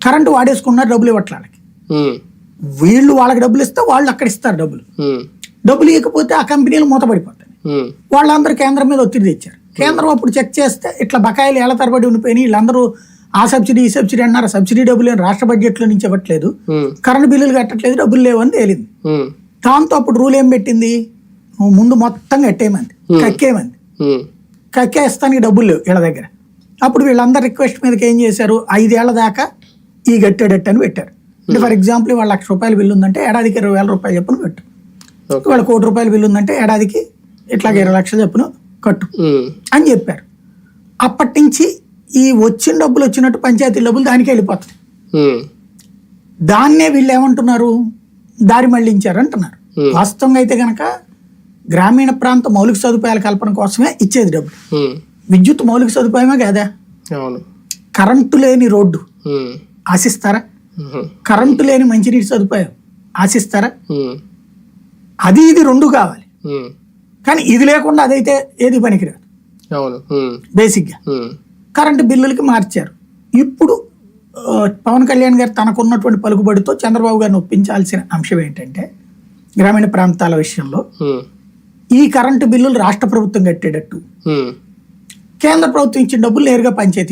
Current వాడేసుకున్నారు, డబ్బులు ఇవ్వట్లకి. వీళ్ళు వాళ్ళకి డబ్బులు ఇస్తే వాళ్ళు అక్కడ ఇస్తారు డబ్బులు. డబ్బులు ఇవ్వకపోతే ఆ కంపెనీలు మూతపడిపోతాయి. వాళ్ళందరూ కేంద్రం మీద ఒత్తిడి తెచ్చారు. కేంద్రం అప్పుడు చెక్ చేస్తే ఇట్లా బకాయిలు ఏళ్ల తరబడి ఉండిపోయినాయి, వీళ్ళందరూ ఆ సబ్సిడీ ఈ సబ్సిడీ అన్నారు. సబ్సిడీ డబ్బులు రాష్ట్ర బడ్జెట్ లో నుంచి ఇవ్వట్లేదు, కరెంటు బిల్లులు కట్టట్లేదు, డబ్బులు లేవని తేలింది. దాంతో అప్పుడు రూల్ ఏం పెట్టింది, నువ్వు ముందు మొత్తం కట్టేయమంది, కక్కేమంది. కక్కేస్తానికి డబ్బులు లేవు వీళ్ళ దగ్గర. అప్పుడు వీళ్ళందరూ రిక్వెస్ట్ మీదకి ఏం చేశారు, 5 ఏళ్ల దాకా ఈ గట్టేడట్టు అని పెట్టారు. అంటే ఫర్ ఎగ్జాంపుల్ వాళ్ళ ₹1,00,000 బిల్లు ఉందంటే ఏడాదికి ₹20,000 చెప్పును కట్టు. వాళ్ళ ₹1,00,00,000 బిల్లు ఉందంటే ఏడాదికి ఇట్లాగ 20 లక్షలు చెప్పును కట్టు అని చెప్పారు. అప్పటి నుంచి ఈ వచ్చిన డబ్బులు వచ్చినట్టు పంచాయతీ డబ్బులు దానికి వెళ్ళిపోతాయి. దాన్నే వీళ్ళు ఏమంటున్నారు, దారి మళ్లించారు అంటున్నారు. వాస్తవంగా అయితే కనుక గ్రామీణ ప్రాంత మౌలిక సదుపాయాల కల్పన కోసమే ఇచ్చేది డబ్బులు. విద్యుత్ మౌలిక సదుపాయమే కదా. కరెంటు లేని రోడ్డు ఆశిస్తారా? కరెంటు లేని మంచినీటి సదుపాయం ఆశిస్తారా? అది ఇది రెండు కావాలి. కానీ ఇది లేకుండా అదైతే ఏది పనికిరాదు. బేసిక్ గా కరెంటు బిల్లులకి మార్చారు. ఇప్పుడు పవన్ కళ్యాణ్ గారు తనకున్నటువంటి పలుకుబడితో చంద్రబాబు గారిని ఒప్పించాల్సిన అంశం ఏంటంటే, గ్రామీణ ప్రాంతాల విషయంలో ఈ కరెంటు బిల్లులు రాష్ట్ర ప్రభుత్వం కట్టేటట్టు, కేంద్ర ప్రభుత్వం ఇచ్చిన డబ్బులు నేరుగా పంచాయతీ